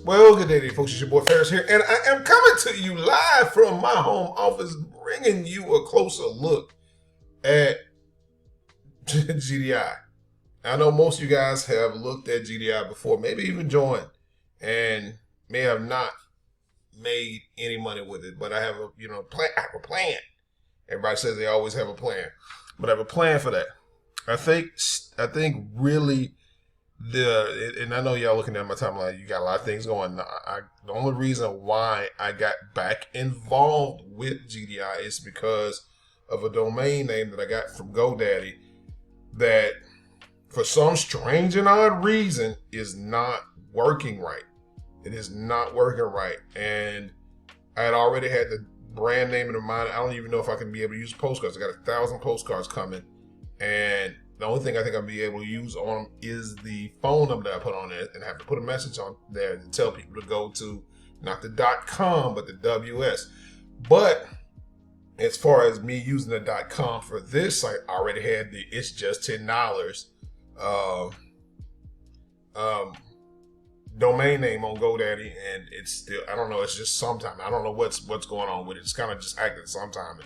Well, good day, to you folks. It's your boy Ferris here, and I am coming to you live from my home office, bringing you a closer look at GDI. I know most of you guys have looked at GDI before, maybe even joined, and may have not made any money with it. But I have a plan. I have a plan. Everybody says they always have a plan, but I have a plan for that. I think really. And I know y'all looking at my timeline, you got a lot of things going. The only reason why I got back involved with GDI is because of a domain name that I got from GoDaddy that, for some strange and odd reason, is not working right. It is not working right. And I had already had the brand name in mind. I don't even know if I can be able to use postcards. I got 1,000 postcards coming. And the only thing I think I'll be able to use on them is the phone number that I put on it, and I have to put a message on there to tell people to go to not the .com but the WS. But as far as me using the .com for this site, I already had the "It's just $10" domain name on GoDaddy, and it's still, I don't know, it's just sometime. I don't know what's going on with it. It's kind of just acting sometime,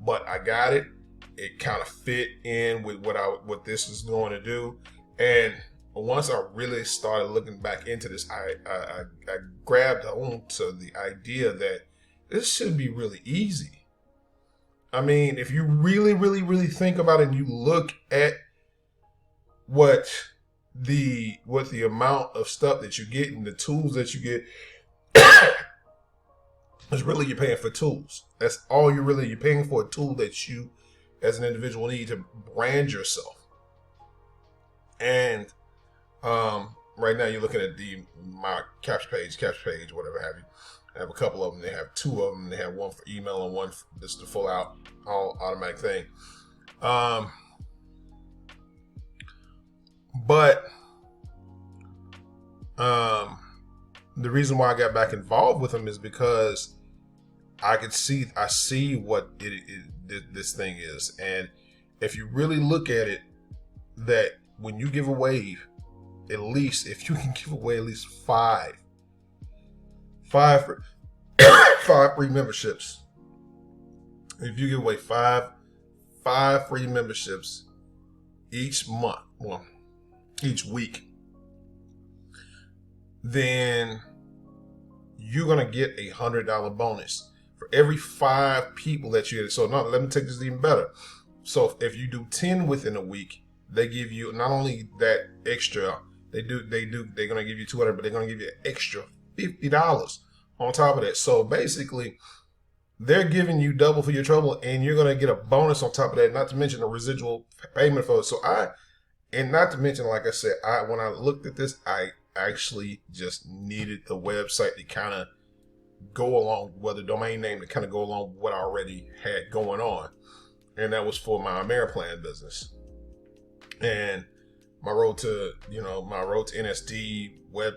but I got it. It kind of fit in with what this is going to do. And once I really started looking back into this, I grabbed onto the idea that this should be really easy. I mean, if you really, really, really think about it and you look at what the amount of stuff that you get and the tools that you get, it's really, you're paying for tools. That's all you're paying for, a tool that you as an individual need to brand yourself. And right now you're looking at my capture page, whatever have you. I have a couple of them. They have two of them. They have one for email and one for just the full out all automatic thing. But the reason why I got back involved with them is because I see what this thing is. And if you really look at it, that when you give away, at least, if you can give away at least five free memberships, if you give away five free memberships each month, each week, then you're going to get a $100 bonus for every 5 people that you get. So now let me take this even better. So if you do 10 within a week, they give you not only that extra, they're going to give you 200, but they're going to give you an extra $50 on top of that. So basically, they're giving you double for your trouble, and you're going to get a bonus on top of that, not to mention a residual payment for it. So and not to mention, like I said, when I looked at this, I actually just needed the website to kind of go along, the domain name to kind of go along with what I already had going on. And that was for my Ameriplan business. And my road to NSD web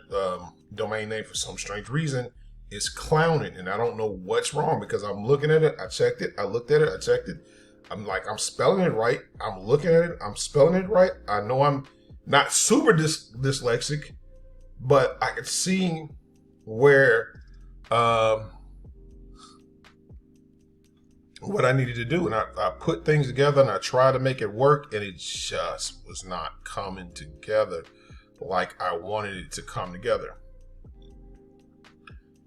domain name, for some strange reason, is clowning. And I don't know what's wrong, because I'm looking at it, I checked it, I looked at it, I checked it. I'm like, I'm spelling it right. I'm looking at it, I'm spelling it right. I know I'm not super dyslexic, but I could see where what I needed to do. And I put things together and I tried to make it work, and it just was not coming together like I wanted it to come together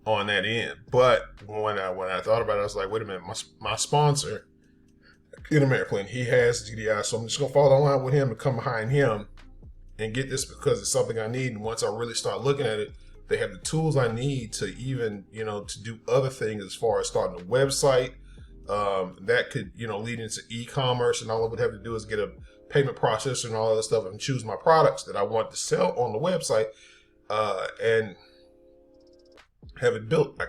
on that end. But when I thought about it, I was like, wait a minute, my sponsor in Ameriplan, he has GDI, so I'm just gonna fall in line with him and come behind him and get this, because it's something I need. And once I really start looking at it, they have the tools I need to even, to do other things as far as starting a website. That could, lead into e-commerce, and all I would have to do is get a payment processor and all that stuff and choose my products that I want to sell on the website, and have it built. I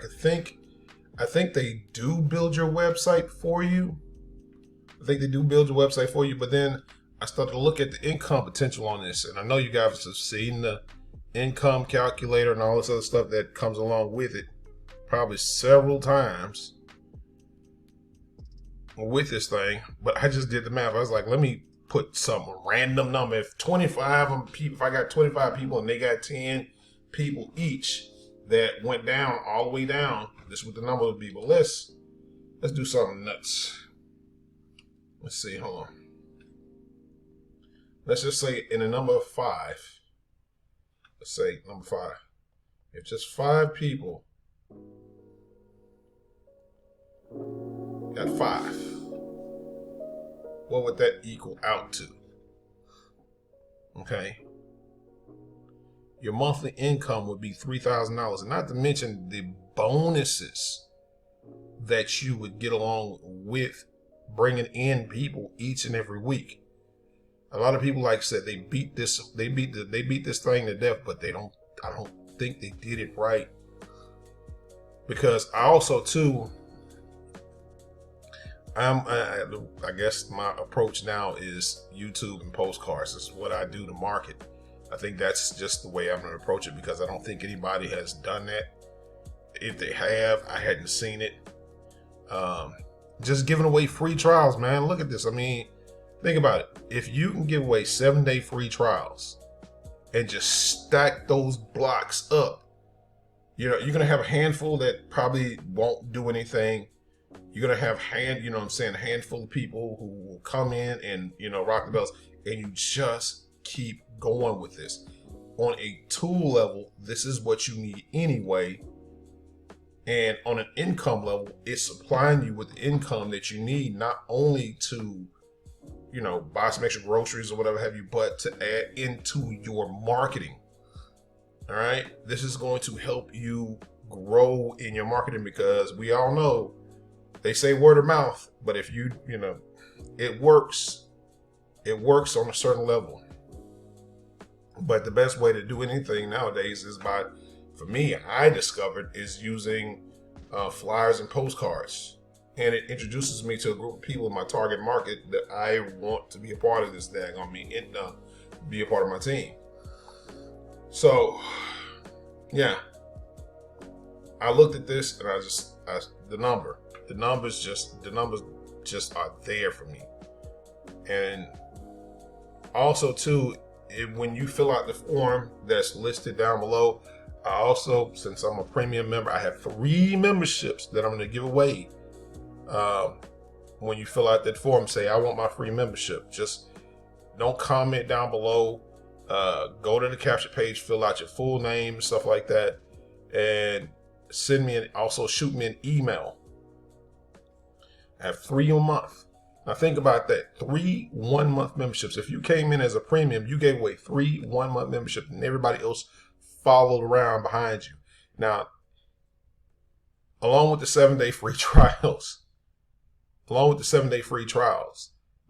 think they do build your website for you. But then I started to look at the income potential on this, and I know you guys have seen the income calculator and all this other stuff that comes along with it probably several times with this thing. But I just did the math. I was like, let me put some random number. If I got 25 people and they got 10 people each, that went down all the way down. This is what the number would be. But let's do something nuts. Let's see. Hold on. Let's just say in the number 5. Let's say number 5. If just 5 people got 5, what would that equal out to? Okay. Your monthly income would be $3,000, and not to mention the bonuses that you would get along with bringing in people each and every week. A lot of people, like I said, they beat this thing to death, but I don't think they did it right. Because I also too, I guess my approach now is YouTube and postcards. This is what I do to market. I think that's just the way I'm going to approach it, because I don't think anybody has done that. If they have, I hadn't seen it. Just giving away free trials, man. Look at this. I mean, think about it. If you can give away 7-day free trials and just stack those blocks up, you're going to have a handful that probably won't do anything. You're going to have a handful of people who will come in and, rock the bells, and you just keep going with this. On a tool level, this is what you need anyway. And on an income level, it's supplying you with the income that you need, not only to, buy some extra groceries or whatever have you, but to add into your marketing. All right. This is going to help you grow in your marketing, because we all know they say word of mouth, but if it works on a certain level. But the best way to do anything nowadays is I discovered is using flyers and postcards. And it introduces me to a group of people in my target market that I want to be a part of this be a part of my team. So, yeah. I looked at this and the numbers just are there for me. And also too, when you fill out the form that's listed down below, I also, since I'm a premium member, I have 3 memberships that I'm going to give away. When you fill out that form, say, I want my free membership. Just don't comment down below. Go to the capture page, fill out your full name, stuff like that, and also shoot me an email. I have 3 a month. Now think about that. 3 1-month memberships. If you came in as a premium, you gave away 3 1-month memberships, and everybody else followed around behind you. Now, along with the 7-day free trials,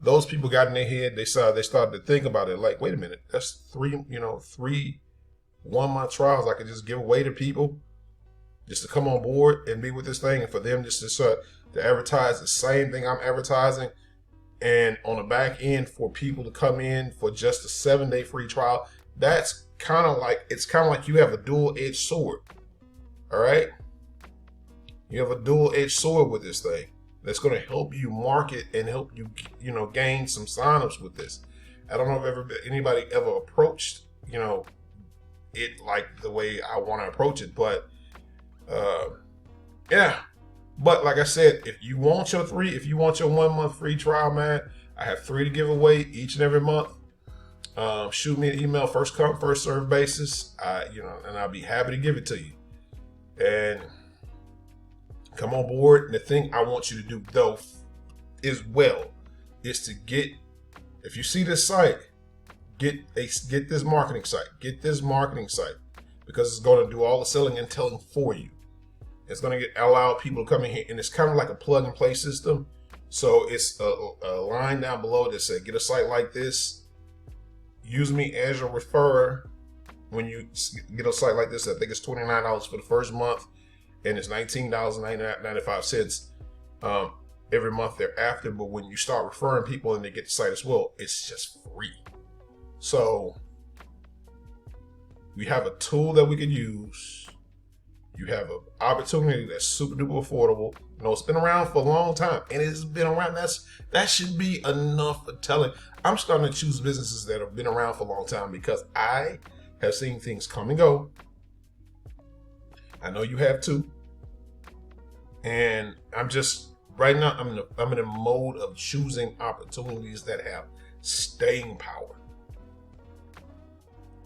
those people got in their head. They started to think about it. Like, wait a minute, that's 3 1-month trials I could just give away to people just to come on board and be with this thing, and for them just to start to advertise the same thing I'm advertising, and on the back end for people to come in for just a 7-day free trial. That's kind of like you have a dual-edged sword. All right, you have a dual-edged sword with this thing that's going to help you market and help you gain some signups with this. I don't know if anybody ever approached it like the way I want to approach it, but yeah. But like I said, if you want your 1-month free trial, man, I have 3 to give away each and every month. Shoot me an email, first come, first serve basis. And I'll be happy to give it to you. And come on board. And the thing I want you to do though is to if you see this site, get this marketing site. Get this marketing site, because it's going to do all the selling and telling for you. It's going to allow people to come in here, and it's kind of like a plug and play system. So it's a line down below that says, get a site like this. Use me as your referrer. When you get a site like this, I think it's $29 for the first month, and it's $19.95 every month thereafter. But when you start referring people and they get the site as well, it's just free. So we have a tool that we can use. You have an opportunity that's super duper affordable. It's been around for a long time, and it's been around. That should be enough for telling. I'm starting to choose businesses that have been around for a long time, because I have seen things come and go. I know you have too. And I'm just right now. I'm in a mode of choosing opportunities that have staying power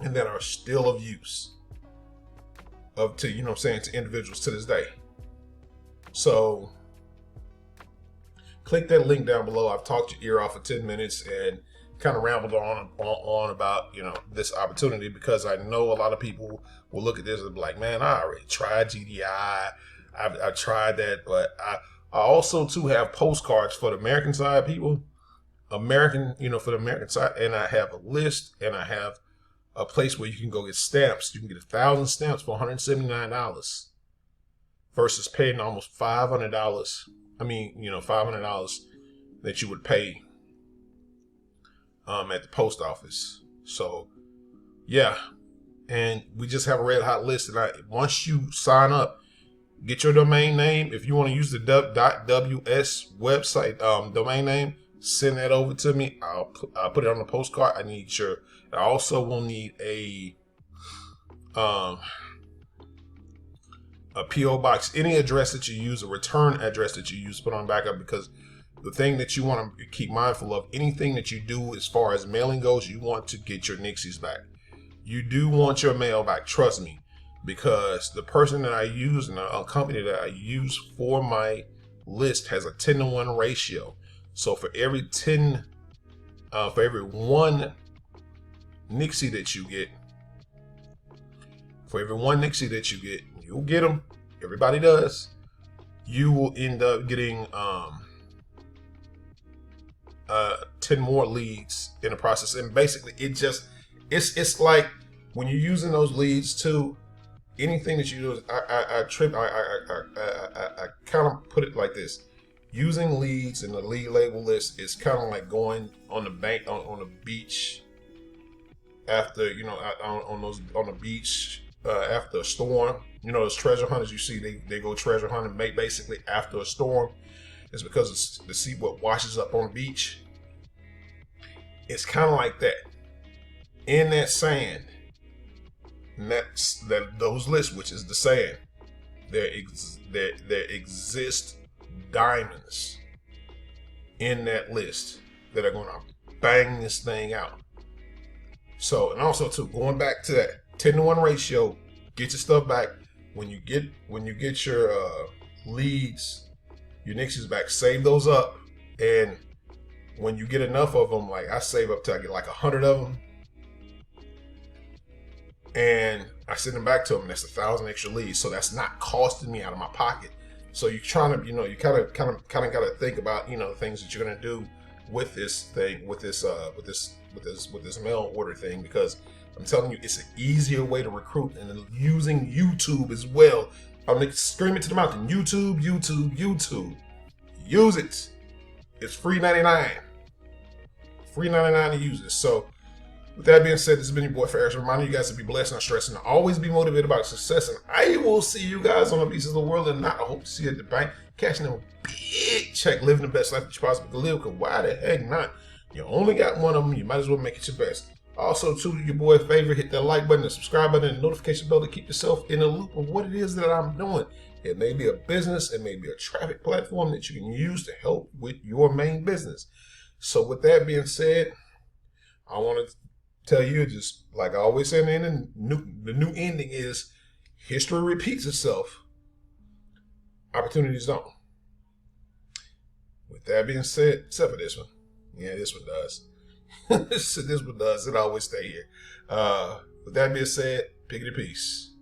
and that are still of use to to individuals to this day. So click that link down below. I've talked your ear off for 10 minutes and kind of rambled on about this opportunity, because I know a lot of people will look at this and be like, man, I already tried GDI. I tried that, but I also too have postcards for the American side people, for the American side, and I have a list, and I have a place where you can go get stamps. You can get 1,000 stamps for $179 versus paying almost $500. $500 that you would pay at the post office. So yeah, and we just have a red hot list, and once you sign up, get your domain name. If you want to use the .ws website domain name, send that over to me. I'll put it on the postcard. I also will need a PO box, any address that you use, a return address that you use, put on backup, because the thing that you want to keep mindful of, anything that you do as far as mailing goes, you want to get your Nixies back. You do want your mail back, trust me, because the person that I use and a company that I use for my list has a 10-to-1 ratio. So for every one Nixie that you get, you'll get them. Everybody does. You will end up getting 10 more leads in the process. And basically, it's like when you're using those leads too. Anything that you do, I kind of put it like this: using leads in the lead label list is kind of like going on the bank on the beach after on the beach after a storm. Those treasure hunters you see, they go treasure hunting basically after a storm. It's because it's to see what washes up on the beach. It's kind of like that. In that sand, those lists, which is the sand, there exist diamonds in that list that are going to bang this thing out. So, and also too, going back to that 10-to-1 ratio, get your stuff back. When you get your leads, your Nixies back, save those up, and when you get enough of them, like I save up till I get like 100 of them, and I send them back to them. That's 1,000 extra leads, so that's not costing me out of my pocket. So you're trying to, you kind of got to think about, the things that you're gonna do with this thing, with this mail order thing, because I'm telling you, it's an easier way to recruit, and using YouTube as well. I'm screaming to the mountain: YouTube. Use it. It's free 99. Free 99 to use it. So, with that being said, this has been your boy Ferris, reminding you guys to be blessed, not stressed, and always be motivated about success. And I will see you guys on the beaches of the world, and not I hope to see you at the bank, cashing in a big check, living the best life that you possibly can live. Because why the heck not? You only got one of them. You might as well make it your best. Also, too, do your boy a favor, hit that like button, the subscribe button, and the notification bell to keep yourself in the loop of what it is that I'm doing. It may be a business, it may be a traffic platform that you can use to help with your main business. So with that being said, I want to tell you, just like I always say, the new ending is history repeats itself. Opportunities don't. With that being said, except for this one. Yeah, this one does. This one does. It always stay here. With that being said, pick it a piece.